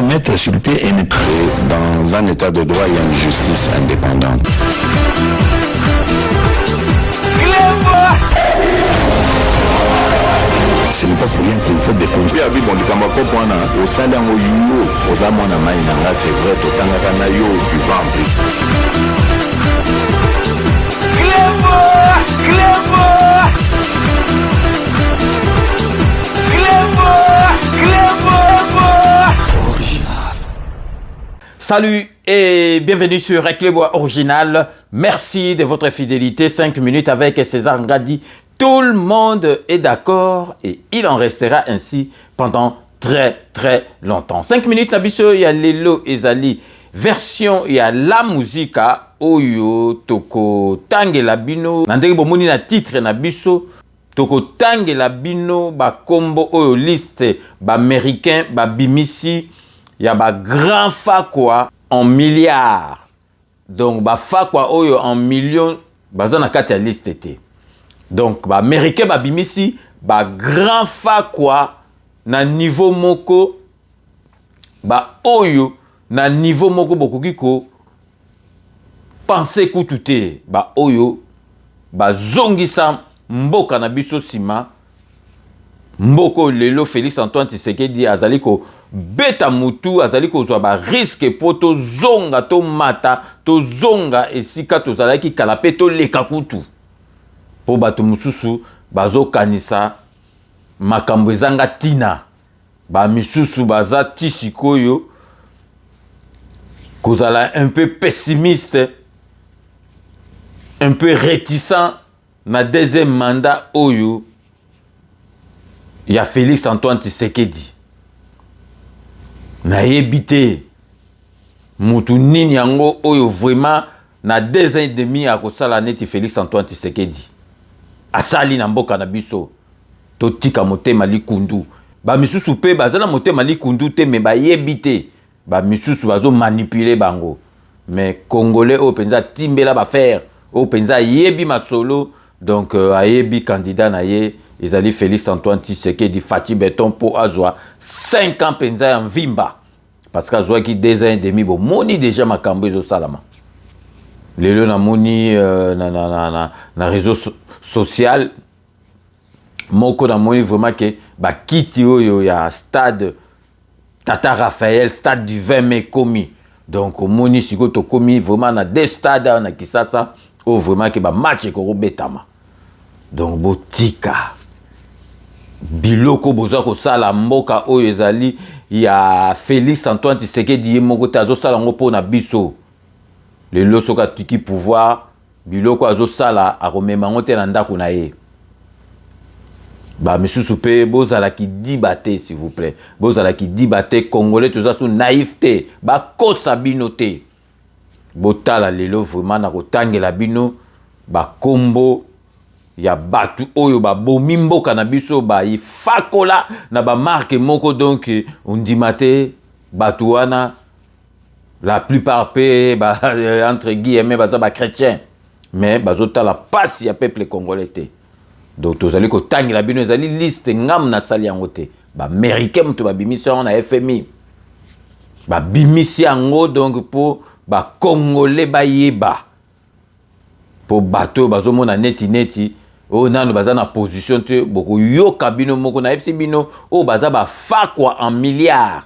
doit mettre sur pied une dans un état de droit, il y a une justice indépendante. Ce n'est pas pour rien qu'il faut des conseils. Salut et bienvenue sur Clébois Original. Merci de votre fidélité. 5 minutes avec César Ngadi. Tout le monde est d'accord et il en restera ainsi pendant très longtemps. 5 minutes Nabiso, il y a Lelo Ezali. Version, il y a la musique Oyo Toko Tange Labino. Nandegi bomoni na titre Nabiso. Toko Tange Labino, ba combo Oyo liste, ba américain, ba bimisi. Il y a ba grand fakwa en milliards. Donc ba fakwa Oyo en millions, bazana kati ya liste te. Donc ba américain ba bimisi, ba grand fakwa na niveau moko, ba Oyo na niveau moko bokoki ko penser kutute, ba Oyo ba zongisa mboka na biso sima. Mboko lelo Félix Antoine Tshisekedi azali ko beta mutu, azali ko zwa ba risque poto zonga to mata to zonga esika to zalaki kalape to leka kutu po bato mususu bazo kanisa makambo ezanga tina ba misusu baza tisikoyo kozala un peu pessimiste, un peu réticent na deuxième mandat oyo il y a Félix Antoine Tshisekedi. Na yebite mutu nini yango oyo vraiment na 2 ans et demi à kosala neti Félix Antoine Tshisekedi. Asali na mboka na biso. Totika motema likundu. Ba misusu pe bazana motema likundu te me ba yebite. Ba misusu bazo manipuler bango. Mais Congolais o penza timbela ba faire. O penza yebi masolo. Donc ayebi candidat na ye ezali Félix Antoine Tshisekedi Fati Beton po azwa 5 ans penza en vimba parce que azwa ki 2 ans et demi bo moni déjà makambo ezo salama lelo na moni na réseau social moko na moni vraiment que ba kiti oyo ya stade Tata Raphaël stade du 20 mai komi donc moni siko to komi vraiment na 2 stades na Kisasa o vraiment que ba match ko betama. Donc botika biloko boza ko sala mboka oyo ezali ya Félix Antoine Tshisekedi ye moko te azo sala ngo po na biso lelo soka tiki pouvoir biloko azo sala akomema ngo te na ndako na ye ba misusu pe bozala ki dibate s'il vous plaît bozala ki dibate congolais toza sous naïveté ba kosa bino te botala lelo vraiment na kotangela bino ba kombo ya batu oyo ba bomi mboka na biso ba ifakola na ba marque moko donc undimate batu wana la plupart pe ba entre guillemets baza ba chrétien mais bazota la passe ya peuple congolais te donc tozali ko tangela bino ezali liste ngam na sali yango te ba américain muto ba bimisi na FMI ba bimisi yango donc po ba congolais ba yeba po bato bazomona neti o nano baza na position te boko yoka bino moko na epsi bino o baza ba fakwa en milliards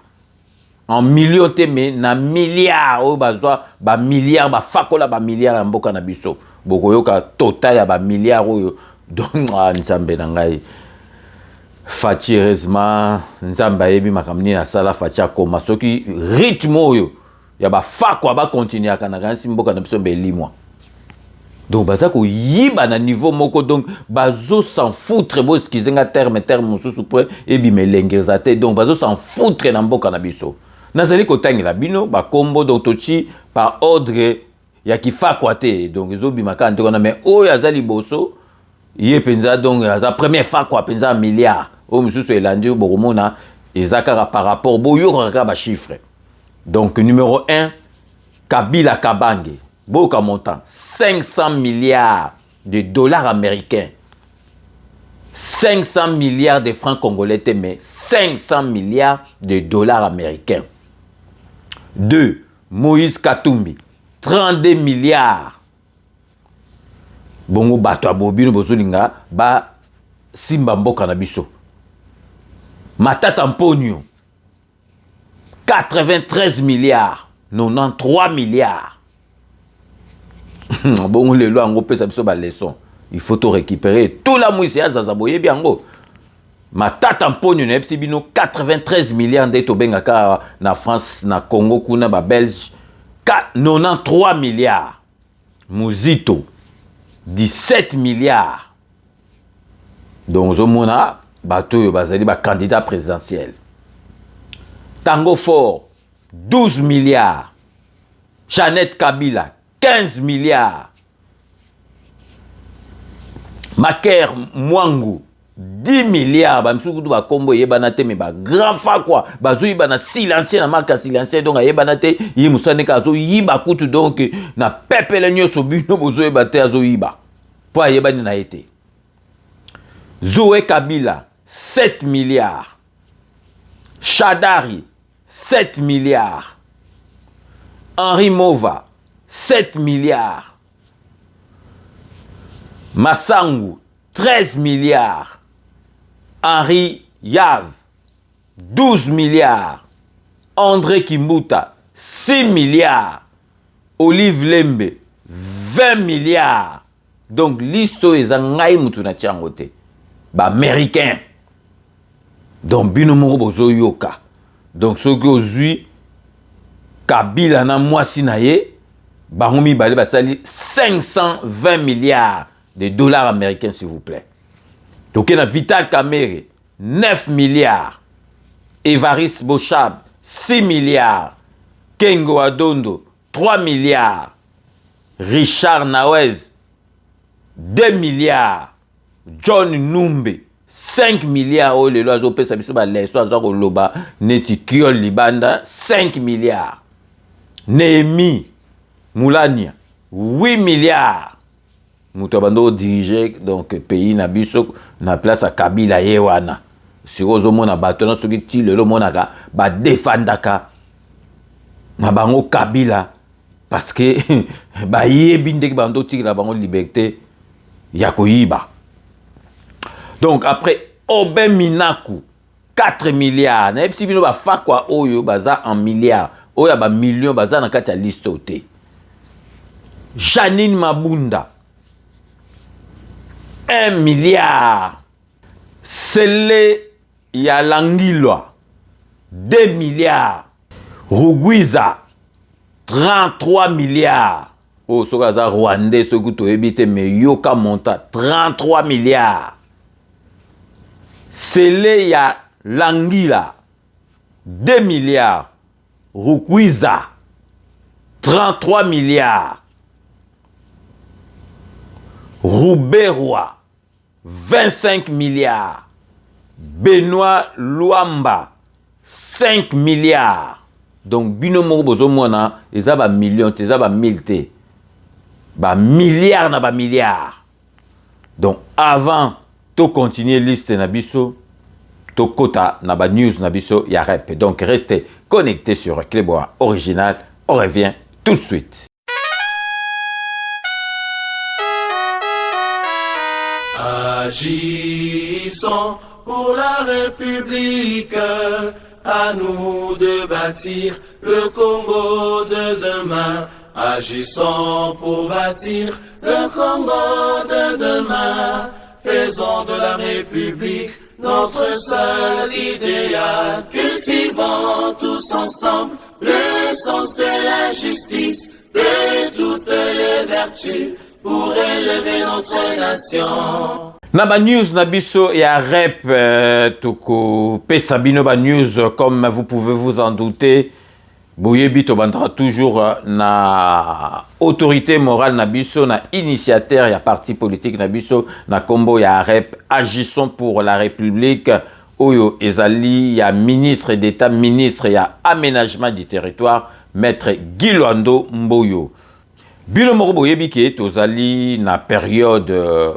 en millions te me na milliards o bazwa ba milliards ba fakola ba milliards ya mboka na biso boko yoka total ya ba milliards oyo donc nzambe na ngai Fati heureusement nzambe yebi makamni na sala Fati akoma soki rythme oyo ya ba fakwa ba continuer kana kansi mboka na biso mbeli moi. Donc baza ko yiba na niveau moko donc bazo s'en foutre bo skizenga terme mususu po e bimelengeza te donc bazo s'en foutre na mboka na biso nazali ko tangela bino ba kombo donc tochi par ordre ya kifakwa te donc ezo bimaka ndeko na mais oyo azali boso ye penza donc aza première fakwa penza milliard o mususu elandi bokomona ezaka par rapport bo yoraka ba chiffre. Donc numéro 1 Kabila Kabange Boka montant 500 milliards de dollars américains, 500 milliards de francs congolais, mais 500 milliards de dollars américains. 2. Moïse Katumbi, 32 milliards. Bongo bato abobino bozolinga ba simba mboka na biso. Matata Mponyo, 93 milliards, 93 milliards. Bongo lelo ango pesa biso ba leçon. Il faut tout récupérer. Tout la mouise ya zazaboye biango. Matata Mponyo na bino 93 milliards de tobengaka na France, na Congo kuna ba Belge. 93 milliards. Muzito 17 milliards. Donc zomona bato bazali ba candidat présidentiel. Tango Fort 12 milliards. Jeannette Kabila 15 milliards. Maker Mwangu 10 milliards. Bamsukutu ba kombo yebana te me ba grand fa quoi. Bazo yibana silencieux na marque silencieux donc yebana te yi musane ka zo yiba kutu donc na pepele nyoso bino bozo yebate azo yiba. Po yebani na été. Zoé Kabila 7 milliards. Chadari 7 milliards. Henri Mova 7 milliards. Massangu 13 milliards. Henri Yav 12 milliards. André Kimbuta 6 milliards. Olive Lembe 20 milliards. Donc listo ezangai mutu na tiangote. Ba américain. Donc bino moko bozo yoka. Donc ce que ozui Kabila na mwasi na ye bangomi bale basali 520 milliards de dollars américains s'il vous plaît. Donc il y a Vital Kamerhe 9 milliards. Évariste Bochab 6 milliards. Kengo Adondo 3 milliards. Richard Nawez 2 milliards. John Numbe 5 milliards. Oh, le loiseau peut s'amuser les soins au loba. Neti Kiol Libanda 5 milliards. Néhémie Moulania 8 milliards. Moutabando dirige donc pays na biso na place à Kabila yewana. Si ozo mona batona soki ti lelo monaka ba defandaka na bango Kabila parce que ba yebi ndeki bando ti la bango liberté ya koyiba. Donc après Oben Minaku 4 milliards. Na epsi bino ba fa kwa oyo baza en milliards. Oya ba millions baza na kati ya liste ote. Janine Mabunda 1 milliard. Sele Yalangilwa 2 milliards. Rugwiza 33 milliards. Oh, ce que Rwandais, ce que tu habites, mais Yoka Monta 33 milliards. Sele Yalangila 2 milliards. Rugwiza 33 milliards. Rouberwa 25 milliards. Benoît Luamba 5 milliards. Donc binomo bozo mona eza ba millions te eza ba mille te. Ba milliards na ba milliards. Donc avant to continuer liste na biso to kota na ba news na biso ya rep. Donc restez connectés sur Clébois Original. On revient tout de suite. Agissons pour la République, à nous de bâtir le Congo de demain. Agissons pour bâtir le Congo de demain. Faisons de la République notre seul idéal. Cultivons tous ensemble le sens de la justice, de toutes les vertus, pour élever notre nation. Naba news nabiso ya rep toko pesa bino ba news comme vous pouvez vous en douter. Boyebi to bandra toujours na autorité morale nabiso na initiateur ya parti politique nabiso na kombo ya rep agissons pour la République. Oyo ezali ya ministre d'État, ministre ya aménagement du territoire, maître Gilwando Mboyo. Bino moko boyebi ke tozali na période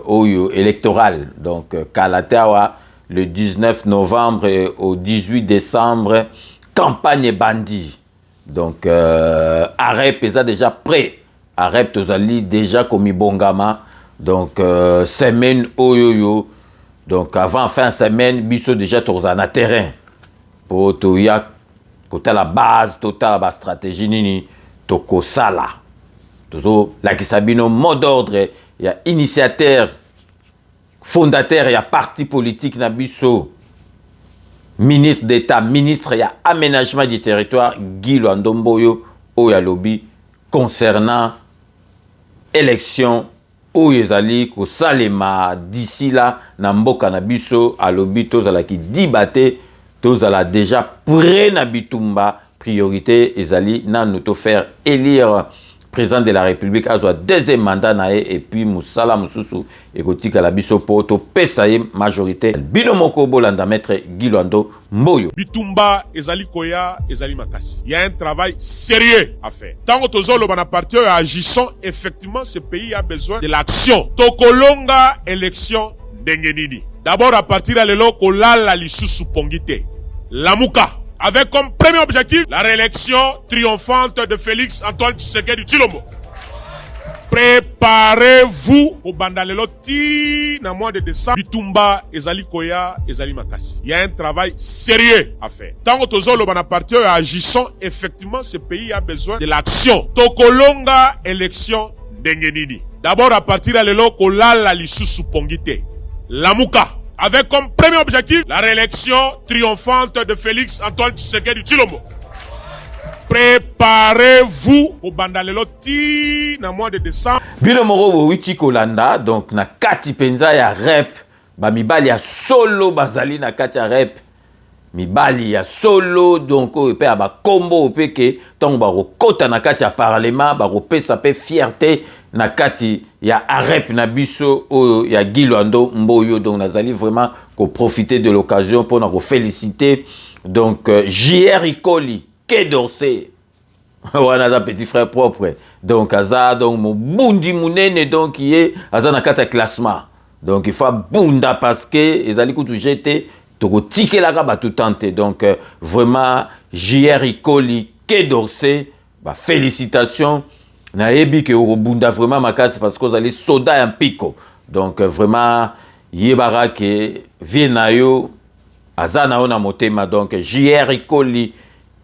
oyo électorale, donc Kalatawa le 19 novembre au 18 décembre, campagne bandit. Donc AREP est déjà prêt. AREP tozali déjà comme Bongama. Donc semaine oyoyo. Donc avant fin semaine, biso déjà tozana terrain pour toya côté la base totale la stratégie nini toko sala. Tozo la kisabino mot d'ordre, il y a initiateur fondateur, il y a parti politique na biso. Ministre d'État, ministre, il y a aménagement du territoire, Guy Luandomboyo, Oyalobi, concernant élection, Oyezali, Kosalema, d'ici là, Namboka Nabiso, Alobi, Tozala qui dibaté, Tozala déjà prêt Nabitumba, priorité, Ezali, Nanuto faire élire président de la République, Azoa deuxième mandat nae, et puis Moussala Moussousou, et Kotika la biso poto, Pesaye, majorité, Binomoko Bolanda, maître Giloando, Mboyo. Bitumba, Ezali Koya, Ezali Makasi. Il y a un travail sérieux à faire. Tant que Tozolo Banapartio agissant, effectivement, ce pays a besoin de l'action. Tokolonga, élection, Dengenini. D'abord, à partir de l'élo, la Lissousou Pongite. Lamuka. Avec comme premier objectif la réélection triomphante de Félix Antoine Tshisekedi Tshilombo. Préparez-vous au Bandalelo ti na mois de décembre. Bitumba, Ezali Koya, Ezali Makasi. Il y a un travail sérieux à faire. Tant que Tozolo Banapartio agissant, effectivement, ce pays a besoin de l'action. Tokolonga, élection, Dengenini. D'abord, à partir de l'élo, la Lissousou Pongite. Lamuka. Avec comme premier objectif la réélection triomphante de Félix Antoine Tshisekedi Tshilombo. Préparez-vous au Bandalelo ti na mois de décembre. Bino moro witi kolanda, donc na kati penza ya rep, ba mibali ya solo bazali na kati ya rep. Mibali ya solo, donc o pe ba kombo o pe ke tong ba kota na kati ya parlement, ba pesa pe fierté na kati ya arep na biso o ya Guy Luando Mboyo. Donc nazali vraiment ko profiter de l'occasion pour na ko féliciter donc JR Ikoli Quai d'Orsay. Wana za petit frère propre. Donc aza donc mon bundi munene donc yé aza na kati ya classement. Donc il faut bunda parce que ezali kutu jeter toko tike la ba tout tenter. Donc vraiment JR Ikoli Quai d'Orsay, bah félicitations. Na ebi ke bunda vraiment makasi parce que vous allez soda en pico. Donc vraiment yebara ke vienayo azana ona motema. Donc JR Ikoli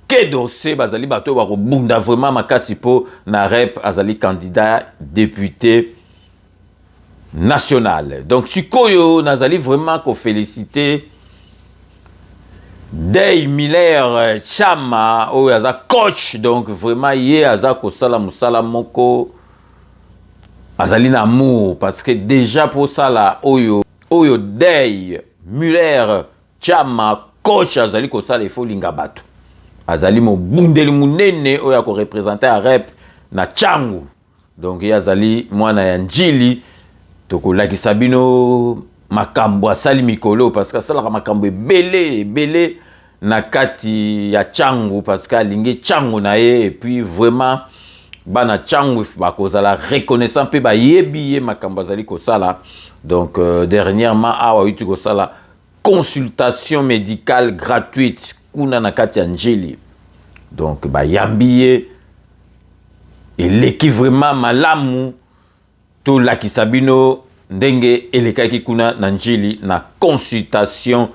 Quai d'Orsay bazali bato ba bunda vraiment makasi po na rep azali candidat député national. Donc sikoyo nazali vraiment ko féliciter Day Miller Chama o aza coach, donc vraiment yé aza ko sala musala moko azali na amour parce que déjà pour ça là oyo Day Miller Chama coach azali ko sala il faut linga bato azali mo bundeli munene oyo ko représenter a rep na changu. Donc yazali mwana ya njili toko lakisa bino makambo asali mikolo parce que ça la makambo belé na kati ya changu parce que alingi changu na ye et puis vraiment bana changu ba kozala reconnaissant pe ba yebi makambo azali ko sala. Donc dernièrement awa uti ko sala consultation médicale gratuite kuna na kati ya njili. Donc ba yambiye et l'équipe vraiment malamu to lakisa bino ndenge elekaki kuna na njili na consultation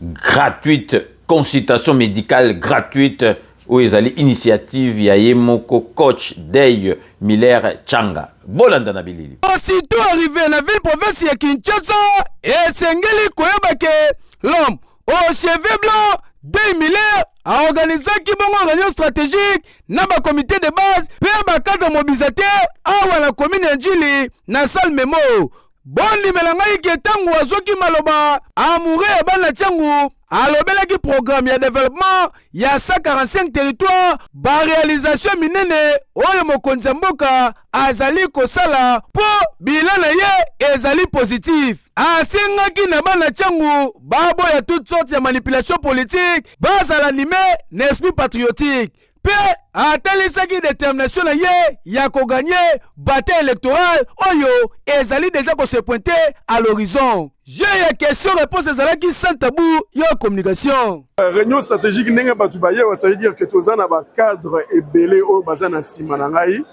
gratuite, consultation médicale gratuite où ils allaient initiative ya yemoko coach Day Miller Changa. Bolanda na bilili. Aussitôt arrivé na ville province ya Kinshasa et sengeli koyeba ke l'homme au cheveux blanc Day Miller a organisé qui bon réunion stratégique na ba comité de base pe ba cadre mobilisateur awa na commune ya Njili na salle memo. Bon limelangai ke tangu azoki maloba amouré ya bana changu alobelaki programme ya développement ya 145 territoires ba réalisation minene oyo mokonzi ya mboka azali kosala po bilan na ye ezali positif. Asengaki na bana changu babo ya toutes sortes ya manipulation politique bazala animé n'esprit patriotique. pe atalisaki détermination na ye ya koganye bataille électorale oyo ezali déjà ko se pointer à l'horizon. J'ai une question réponse ezalaki sans tabou yo communication. Réunion stratégique ndenge batu baye ça veut dire que tozana ba cadre ebele oyo bazana sima na ngai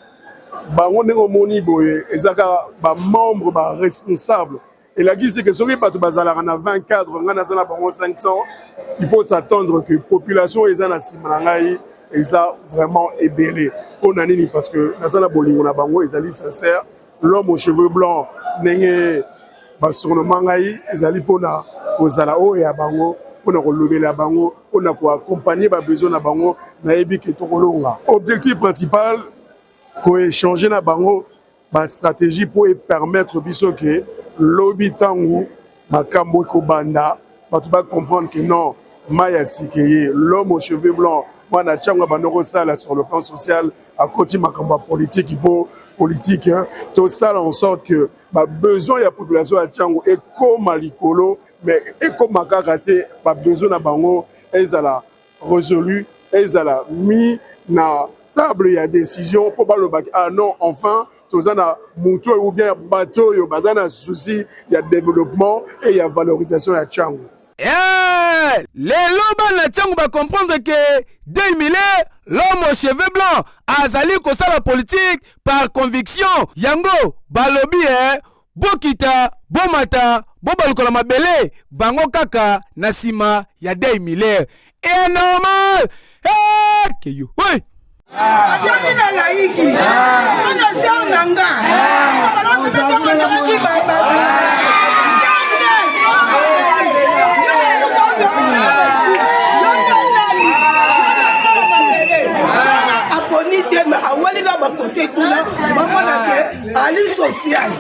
bango ndenge omoni boye ezaka ba membre ba responsable et la guise c'est que soki batu bazala na 20 cadres ngana zana bango 500 il faut s'attendre que population ezana sima na ngai eza vraiment ebele pona nini parce que nazana bolingo na bango ezali sincère l'homme aux cheveux blancs ndenge basurnement ngai ezali pona kozala oyo ya bango pona kolobela bango pona ko accompagner ba besoin na bango na yebi ke tokolonga objectif principal ko échanger na bango ba stratégie pour permettre biso que lobi tangu makambo ko banda batu ba comprendre que non maya sikeye l'homme aux cheveux blancs wana tchanga banoko sala sur le plan social à côté makambo politique pour politique tout ça en sorte que ba besoin ya population ya tchango et comme likolo mais et comme makakate ba besoin na bango ezala résolu ezala mis na table ya décision pour ba le bac ah non enfin tozana muto ou bien bateau yo bazana souci ya développement et ya valorisation ya tchango. Lelo bana tchango ba comprendre que 2000 l'homme aux cheveux blancs azali kosala politique par conviction yango balobi bokita bomata bobalukola mabele bango kaka na sima ya 2000 et normal keyo oui Adani na laiki, ona sio nanga, ona kumetoka kutoka kibaba. Aponite me awali na bakote kuna, mama na ke ali social.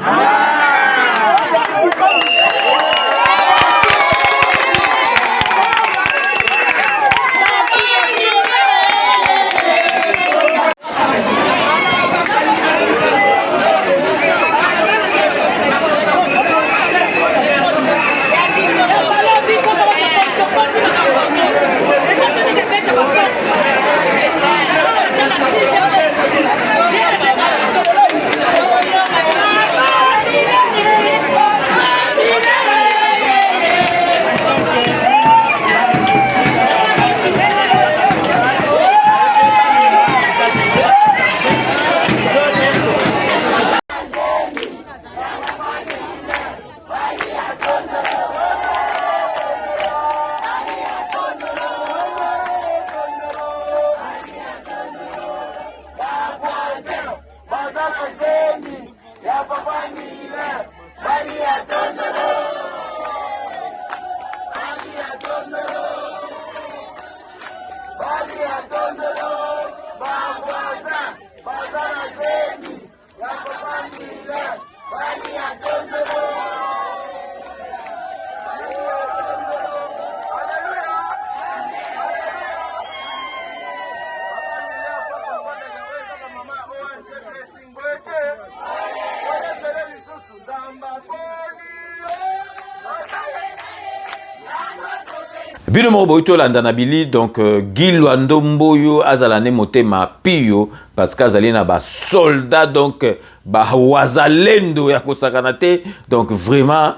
Bino mo boito landa na bili donc Guy Lwandomboyo azalane motema pio parce qu'azali na ba soldat donc ba wazalendo ya kosakana te donc vraiment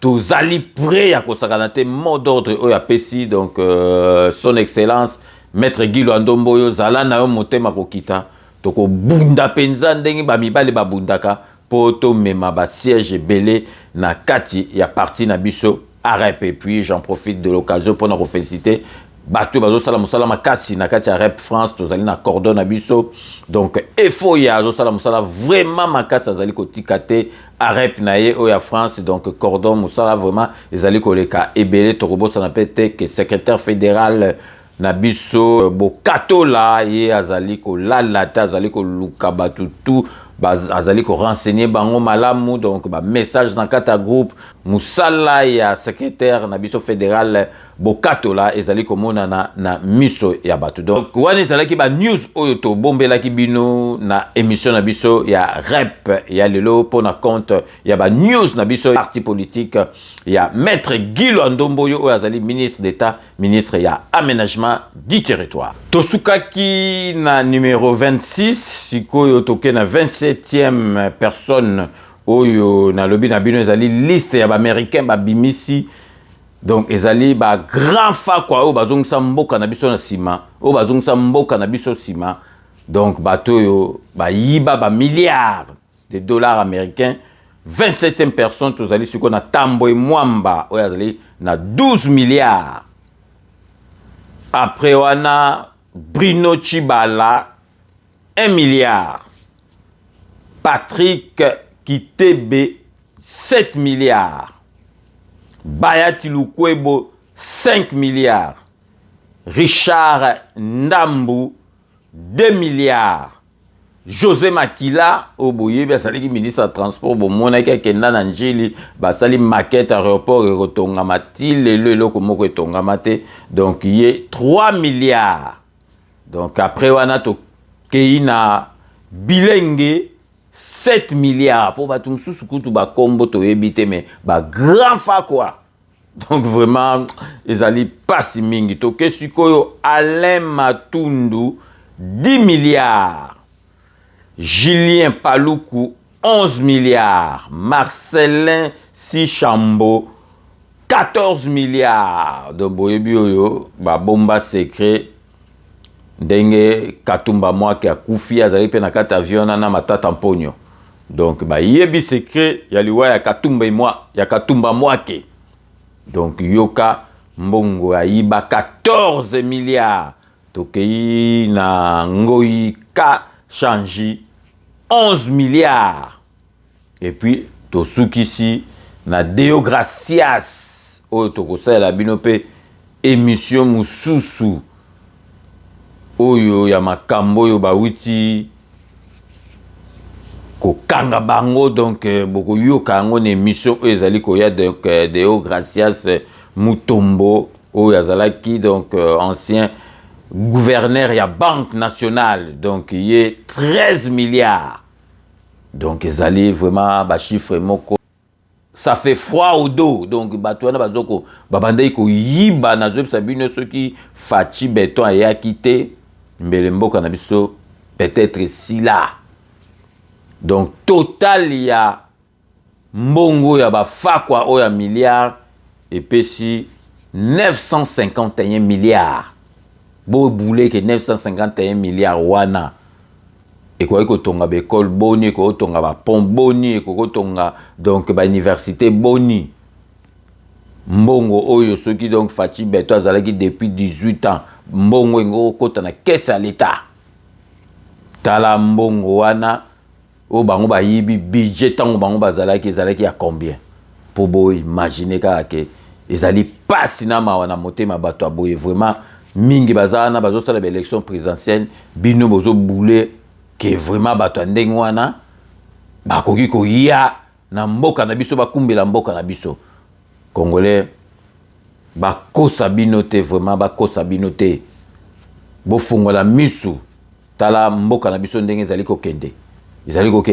tozali prêt ya kosakana te mot d'ordre oyo apesi donc son excellence maître Guy Lwandomboyo zala na yo motema kokita toko bunda penza ndenge ba mibale ba bundaka poto mema ba siège belé na kati ya parti na biso AREP. Et puis j'en profite de l'occasion pour nous féliciter Bato bazo salam salama kasi na kati ya Rep France tozali na cordon na biso donc efo ya zo salam sala vraiment makasi azali kotika te Rep na ye o ya France donc cordon musala vraiment ezali koleka ebele tokobosa na pete que secrétaire fédéral na biso bokato la ye azali ko lalata azali ko luka batu tout azali ko renseigner bango malamu donc ba message dans kata groupe musala ya secrétaire na biso fédéral bokatola ezali komona na miso ya bato. Donc wana ezalaki ba news oyo to bombelaki bino na émission na biso ya rep ya lelo pona compte ya ba news na biso parti politique ya maître Guy Ndomboyo oyo azali ministre d'État, ministre ya aménagement du territoire. Tosukaki na numéro 26 sikoyo toke na 27e personne oyo na lobi na bino ezali liste ya ba américain ba bimisi. Donc ezali ba grand fa kwa oyo bazongisa mboka na biso na sima, oyo bazongisa mboka na biso sima. Donc bato yo ba yiba ba milliards de dollars américains. 27e personne tozali siko na Tambo et Mwamba oyo azali na 12 milliards. Après wana Bruno Chibala 1 milliard. Patrick Kitebe 7 milliards. Bayati Lukwebo 5 milliards. Richard Ndambu 2 milliards. José Makila Oboye basali ministre de transport bomona ke kenda na njili basali maquette aéroport erotongamati lelo komoko etongamate. Donc il y 3 milliards. Donc après wana to keina bilenge 7 milliards pour bato mususu kutu ba kombo to ebité mais ba grand fa quoi. Donc vraiment ezali pasi mingi to ke sikoyo Alain Matundu 10 milliards. Julien Paloukou 11 milliards. Marcelin Sichambo 14 milliards. Donc boyebi oyo ba bomba secret ndenge Katumba Mwake akufi azali pe na kata avion na matata mponyo. Donc ba yebi secret ya liwa ya Katumba Mwake. Donc yoka mbongo ayiba 14 milliards. Tokei na ngoi ka changi 11 milliards. Et puis tosukisi na Deo Gracias oyo tokosala la binope émission mususu oyo ya makambo oyo bawiti kokanga bango. Donc boko yoka yango na émission oyo ezali koya donc Deo Gracias Mutombo oyo azalaki donc ancien gouverneur ya Banque nationale. Donc il y a 13 milliards. Donc ezali vraiment ba chiffre moko ça fait froid au dos. Donc bato wana bazoko babandai ko yiba na zeb sabino ceux qui fachi béton ya quitté mbele mboka na biso peut-être si là. Donc total ya mbongo ya ba fakwa o ya milliards et pesi 951 milliards. Bo boule que 951 milliards wana. Et quoi que tonga ba école boni, ko tonga ba pont boni, ko tonga donc ba université boni. Mbongo oyo soki donc Fachi Beto azalaki depuis 18 ans. Mbongo ngo kota na caisse à l'état. Tala mbongo wana o bango ba yibi budget tango bango bazalaki ezalaki à combien? Pour bo imaginer que ezali pas na wana motema bato aboye vraiment mingi bazana bazosala ba élection présidentielle bino bozo boule que vraiment bato ndenge wana bakoki ko ya na mboka na biso bakumbela mboka na biso congolais bakosa bino te vraiment bakosa bino te bofungola misu tala mboka na biso ndenge ezali kokende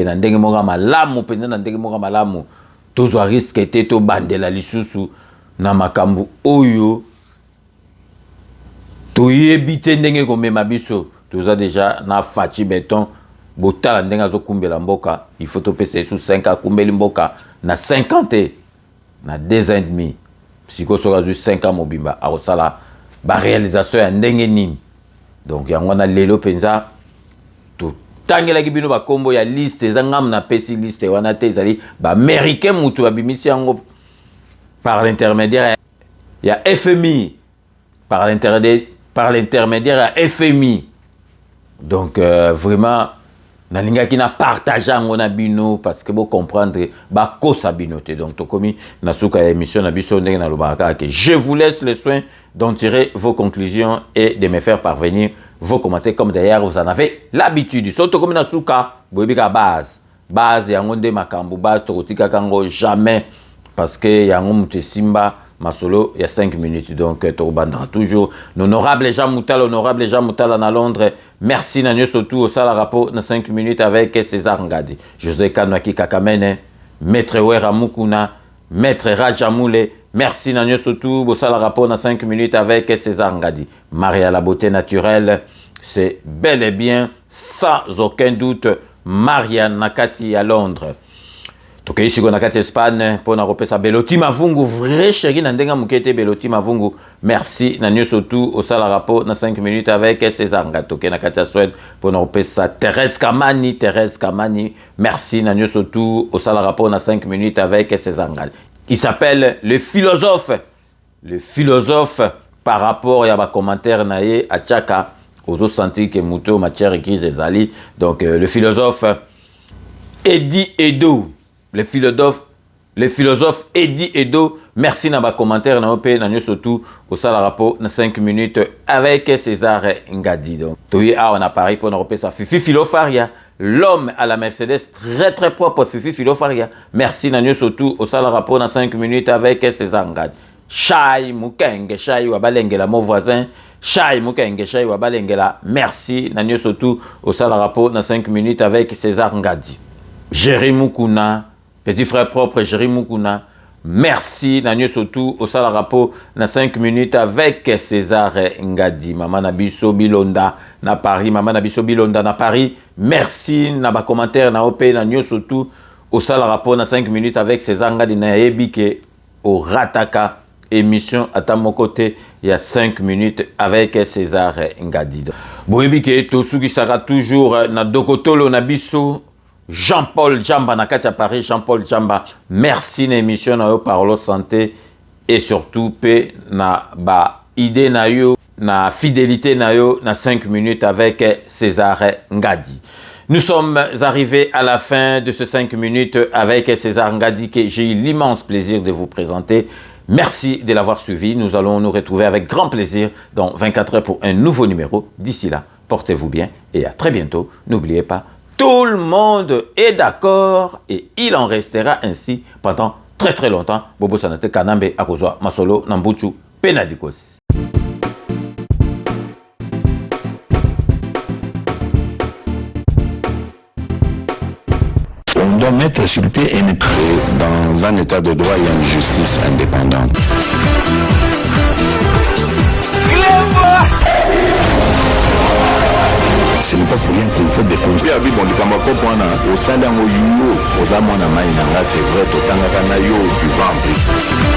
na ndenge moko malamu penza na ndenge moko malamu tozwa risque te to bandela lisusu na makambu oyo toyebite ndenge komema biso toza déjà na Fachi Beton botala ndenge azokumbela mboka il faut topesa sous 5 akumbeli mboka na 50 na 2 ans et demi siko soka zu 5 ans mobimba akosala ba réalisation ya ndenge nini. Donc yango na lelo penza to tangela ki bino ba kombo ya liste ezangam na pesi liste wana te ezali ba américain mutu babimisi yango par l'intermédiaire ya FMI, par l'intermédiaire ya FMI. Donc vraiment nalinga ki na partager ngo na bino parce que vous comprendre ba kosa binote. Donc to komi na suka émission na biso ndenge na lobaka que je vous laisse le soin d'en tirer vos conclusions et de me faire parvenir vos commentaires comme d'ailleurs vous en avez l'habitude. So to komi na suka boyebika base yango nde makambo base to kotika kango jamais parce que yango mutesimba Masolo, il y a 5 minutes. Donc, Torobandra, toujours. L'honorable Jean Moutala à Londres. Merci, Nanyo Sotou, au Salarapo, dans 5 minutes avec César Ngadi. José Kanwaki Kakamene, Maître Wera Mukuna, Maître Rajamoule. Merci, Nanyo Sotou, au Salarapo, dans 5 minutes avec César Ngadi. Maria la beauté naturelle, c'est bel et bien, sans aucun doute, Maria Nakati à Londres. Donc ici on a quatre Espagne pour na repesa Beloti Mavungu vrai chéri na ndenga mukete Beloti Mavungu merci na nyo surtout au sala rapport na 5 minutes avec César Ngato na katia Suède pour na repesa Thérèse Kamani merci na nyo surtout au sala rapport na 5 minutes avec César Ngal. Il s'appelle le philosophe par rapport à ma commentaire naé à Tchaka aux autres senti que muto matière écrite ezali donc le philosophe Eddie Edo. Le philosophe Eddie Edo, merci dans ma commentaire, na opé, na surtout au sala rapport, na 5 minutes avec César Ngadi. Donc, toye a on a pareil pour na ça Fifi Filofaria, l'homme à la Mercedes très très propre Fifi Filofaria. Merci na surtout au sala rapport na 5 minutes avec César Ngadi. Shai Mukenge, Shai Wabalengela, mon voisin. Shai Mukenge, Shai Wabalengela. Merci na surtout au sala rapport na 5 minutes avec César Ngadi. Jérémy Mukuna. Petit frère propre, Jérémy Mukuna, merci, Nanyo Sotou, au Salarapo, na 5 minutes avec César Ngadi, Maman Nabiso Bilonda, na Paris, Maman Nabiso Bilonda, na Paris, merci, na ba commentaire, na OP, Nanyo Sotou, au Salarapo, na 5 minutes avec César Ngadi, na Ebike, au Rataka, émission à mon côté, il y a 5 minutes avec César Ngadi. Bon, Ebike, Tosu qui sera toujours, na Dokotolo, Nabiso, Jean-Paul Djamba, na Katia Paris, Jean-Paul Djamba, merci na émission na yo Parlo Santé et surtout pe na ba idée na yo, na fidélité na yo na 5 minutes avec César Ngadi. Nous sommes arrivés à la fin de ce 5 minutes avec César Ngadi que j'ai eu l'immense plaisir de vous présenter. Merci de l'avoir suivi. Nous allons nous retrouver avec grand plaisir dans 24 heures pour un nouveau numéro. D'ici là, portez-vous bien et à très bientôt. N'oubliez pas, tout le monde est d'accord et il en restera ainsi pendant très très longtemps. Bobo Sanate Kanambe Akozwa Masolo Nambuchu Penadikos. On doit mettre sur pied et créer dans un état de droit et une justice indépendante. Ce n'est pas pour rien qu'il faut des causes. Bien, bon, les camarades, au sein d'un c'est vrai, tout en yo du ventre.